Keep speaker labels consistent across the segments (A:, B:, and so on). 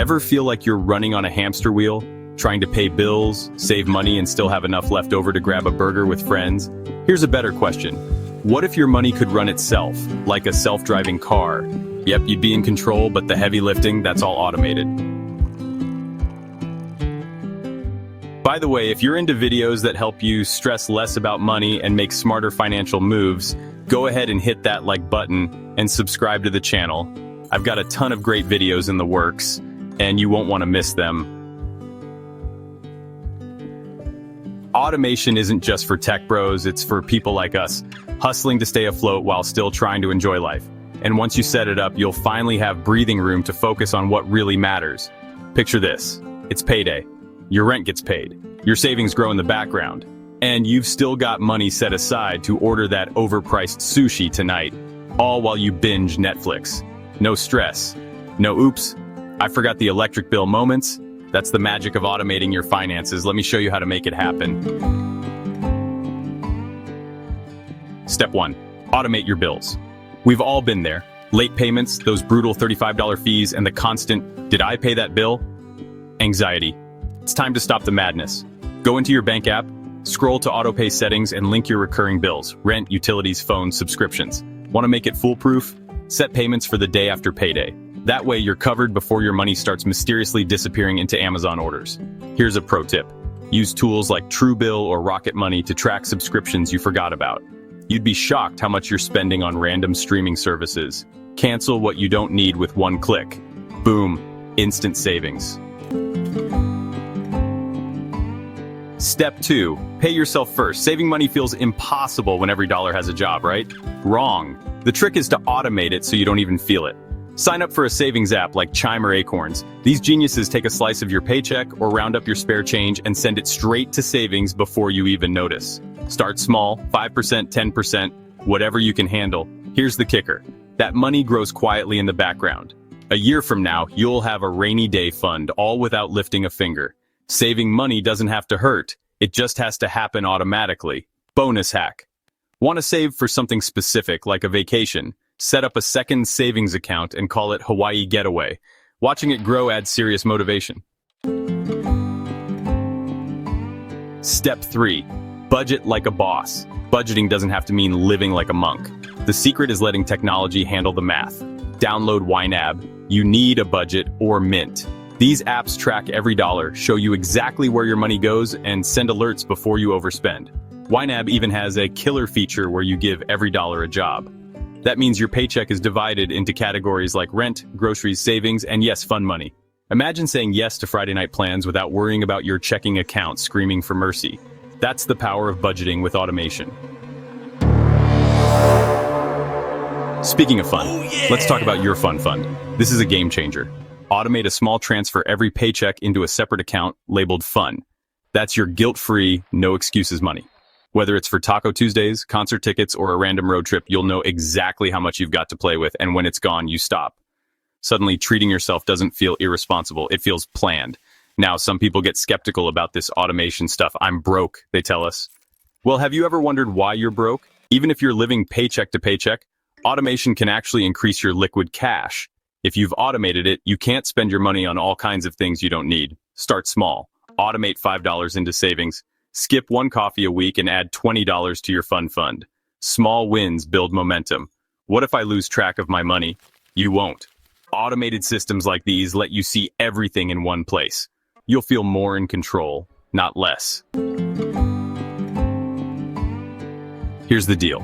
A: Ever feel like you're running on a hamster wheel, trying to pay bills, save money, and still have enough left over to grab a burger with friends? Here's a better question. What if your money could run itself, like a self-driving car? Yep, you'd be in control, but the heavy lifting, that's all automated. By the way, if you're into videos that help you stress less about money and make smarter financial moves, go ahead and hit that like button and subscribe to the channel. I've got a ton of great videos in the works, and you won't want to miss them. Automation isn't just for tech bros, it's for people like us, hustling to stay afloat while still trying to enjoy life. And once you set it up, you'll finally have breathing room to focus on what really matters. Picture this. It's payday. Your rent gets paid. Your savings grow in the background. And you've still got money set aside to order that overpriced sushi tonight, all while you binge Netflix. No stress. No oops, I forgot the electric bill moments. That's the magic of automating your finances. Let me show you how to make it happen. Step 1. Automate your bills. We've all been there. Late payments, those brutal $35 fees, and the constant, did I pay that bill? Anxiety. It's time to stop the madness. Go into your bank app, scroll to autopay settings, and link your recurring bills, rent, utilities, phones, subscriptions. Want to make it foolproof? Set payments for the day after payday. That way you're covered before your money starts mysteriously disappearing into Amazon orders. Here's a pro tip. Use tools like Truebill or Rocket Money to track subscriptions you forgot about. You'd be shocked how much you're spending on random streaming services. Cancel what you don't need with one click. Boom, instant savings. Step 2, pay yourself first. Saving money feels impossible when every dollar has a job, right? Wrong. The trick is to automate it so you don't even feel it. Sign up for a savings app like Chime or Acorns. These geniuses take a slice of your paycheck or round up your spare change and send it straight to savings before you even notice. Start small, 5%, 10%, whatever you can handle. Here's the kicker. That money grows quietly in the background. A year from now, you'll have a rainy day fund, all without lifting a finger. Saving money doesn't have to hurt. It just has to happen automatically. Bonus hack. Want to save for something specific, like a vacation? Set up a second savings account and call it Hawaii Getaway. Watching it grow adds serious motivation. Step 3. Budget like a boss. Budgeting doesn't have to mean living like a monk. The secret is letting technology handle the math. Download YNAB. You need a budget or Mint. These apps track every dollar, show you exactly where your money goes, and send alerts before you overspend. YNAB even has a killer feature where you give every dollar a job. That means your paycheck is divided into categories like rent, groceries, savings, and yes, fun money. Imagine saying yes to Friday night plans without worrying about your checking account screaming for mercy. That's the power of budgeting with automation. Speaking of fun, let's talk about your fun fund. This is a game changer. Automate a small transfer every paycheck into a separate account labeled Fun. That's your guilt-free, no excuses money. Whether it's for Taco Tuesdays, concert tickets, or a random road trip, you'll know exactly how much you've got to play with, and when it's gone, you stop. Suddenly, treating yourself doesn't feel irresponsible, it feels planned. Now, some people get skeptical about this automation stuff. I'm broke, they tell us. Well, have you ever wondered why you're broke? Even if you're living paycheck to paycheck, automation can actually increase your liquid cash. If you've automated it, you can't spend your money on all kinds of things you don't need. Start small. Automate $5 into savings. Skip one coffee a week and add $20 to your fun fund. Small wins build momentum. What if I lose track of my money? You won't. Automated systems like these let you see everything in one place. You'll feel more in control, not less. Here's the deal.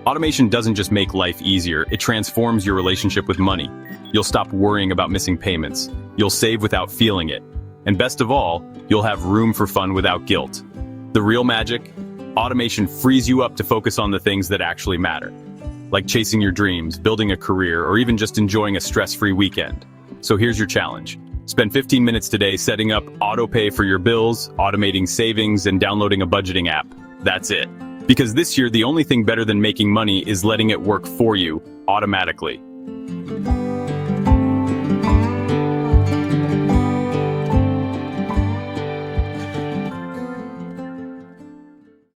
A: Automation doesn't just make life easier, it transforms your relationship with money. You'll stop worrying about missing payments. You'll save without feeling it. And best of all, you'll have room for fun without guilt. The real magic? Automation frees you up to focus on the things that actually matter. Like chasing your dreams, building a career, or even just enjoying a stress-free weekend. So here's your challenge. Spend 15 minutes today setting up autopay for your bills, automating savings, and downloading a budgeting app. That's it. Because this year, the only thing better than making money is letting it work for you, automatically.